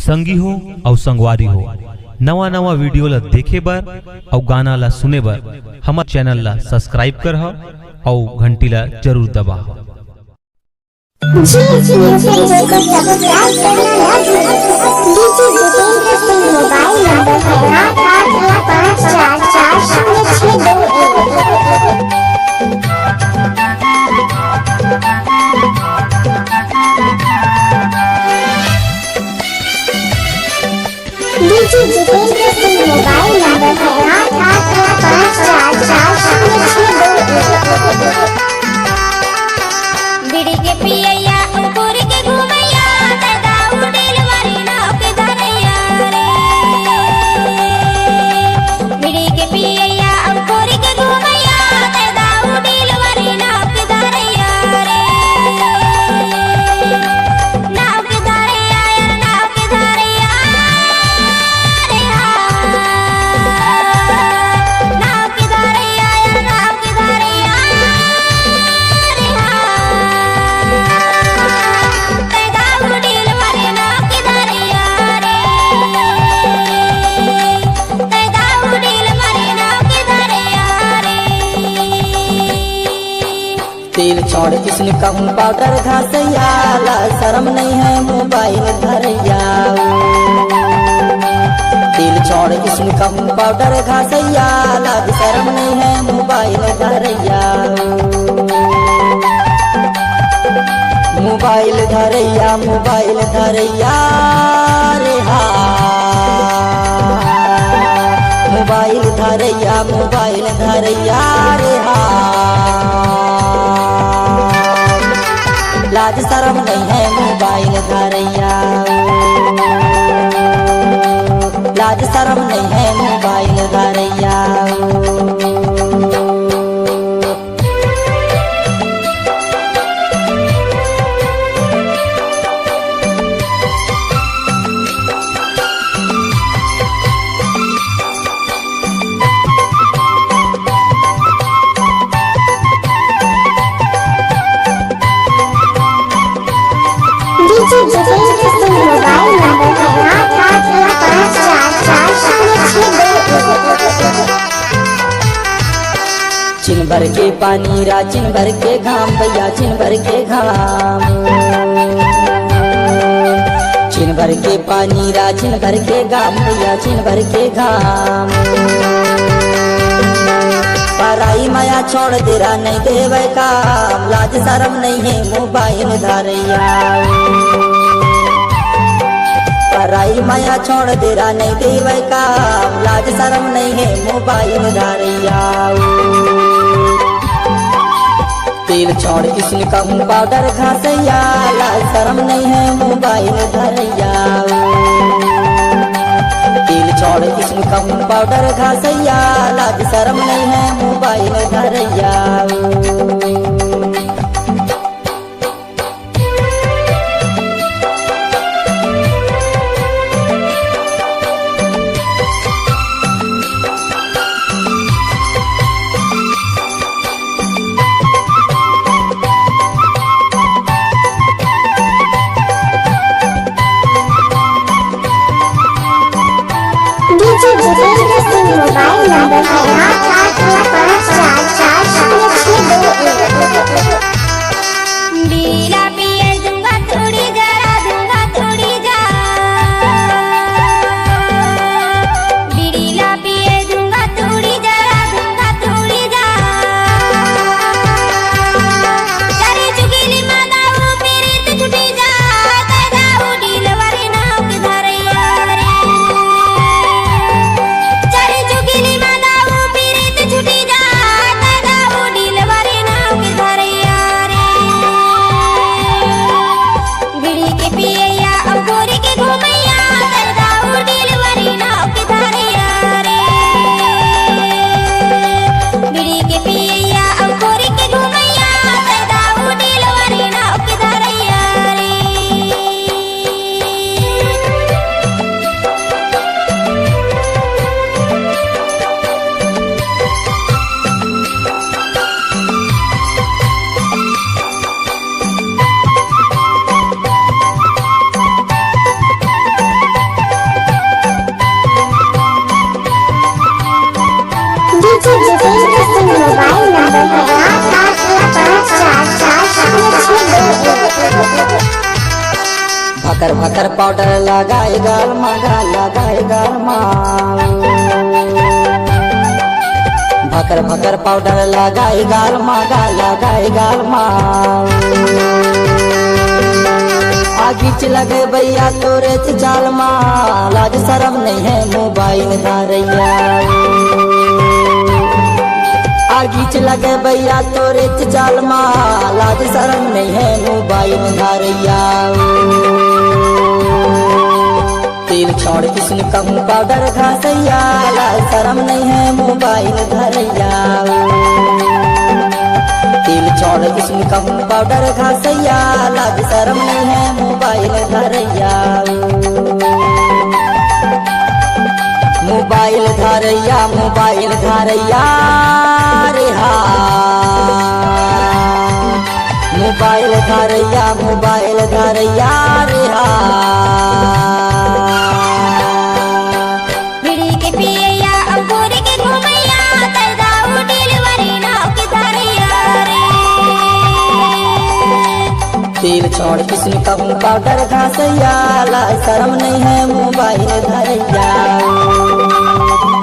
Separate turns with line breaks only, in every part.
संगी हो और संगवारी हो नवा नवा वीडियो ला देखे बर और गाना ला सुने बर हमार चैनल ला सब्सक्राइब कर और घंटी ला जरूर दबा।
जी चैनल को सब्सक्राइब करना ना भूलें। DJ Jitendra Singh mobile number है 88544062। DJ Jitendra Singh mobile number है 88544062।
बिड़ी के पियैया उकुरी के घुमैया दादा उड़ेल वाली नाव के धरैया रे। बिड़ी के पियैया उकुरी के घुमैया दादा उड़ेल वाली नाव के धरैया रे। नाव के धरैया यार नाव के धरैया रे नाव के धरैया यार नाव के धरैया
तेल छोड़ किसने कहूँ पाउडर घासैया ला शर्म नहीं है मोबाइल धरैया। तेल छोड़ किसने कहूँ पाउडर घासैया ला शर्म नहीं है मोबाइल धरैया। मोबाइल धरैया रे हा मोबाइल धरैया रे हा। लाज शर्म नहीं है मोबाइल धरैया। लाज शर्म नहीं है मोबाइल धरैया।
DJ Jitendra Singh mobile number है 88544062।
चिन भर के पानी रा चिन भर के घाम भैया चिन भर के घाम। चिन भर के पानी रा चिन भर के घाम भैया चिन भर के घाम। पराई माया छोड़ दे रहा नहीं देवे काम। लाज शर्म नहीं है मोबाइल धरैया। पराई माया छोड़ दे रहा नहीं देवे काम। लाज शर्म नहीं है मोबाइल धरैया। तेल छोड़ किसने कहूँ पाउडर घासैया लाज शर्म नहीं है मोबाइल धरैया। तेल छोड़ किसने कहूँ पाउडर घासैया लाज शर्म नहीं है मोबाइल धरैया।
DJ Jitendra Singh mobile number है 88544062।
बीड़ा पिए दूंगा थोड़ी जरा दूंगा थोड़ी जा। बीड़ीला पिए दूंगा थोड़ी जरा दूंगा थोड़ी जा। चरी चुकीली मादाऊ पीरित छुटी जा दादा उड़ील वाली नाव के धरैया रे। चरी चुकीली मादाऊ पीरित छुटी जा
भकर पाउडर लगाए गाल मागा लगाए गाल माँ भकर भकर पाउडर लगाए गाल मागा लगाए गाल माँ आगीच लगे भैया तोरे चाल माँ लाज शरम नहीं है मोबाइल धारैया आगीच लगे भैया तोरे चाल माँ लाज शरम नहीं है मोबाइल धारैया तेल छोड़ किसने कहूँ पाउडर घासैया लाज शरम नहीं है मोबाइल धरैया तेल छोड़ किसने कहूँ पाउडर घासैया लाज शरम नहीं है mobile Dharaiya mobile Dharaiya mobile Dharaiya रे हा मोबाइल धरैया मोबाइल धरैया रे हा
बीड़ी के पियैया अंगूरी के घुमैया तैदाऊ डिलीवरी नाव के धरैया रे
तेल छोड़ किसने कहूँ पाउडर घासैया लाज शरम नहीं है मोबाइल धरैया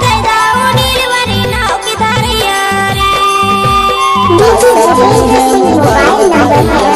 तैदाऊ डिलीवरी नाव के धरैया रे
DJ Jitendra Singh mobile number है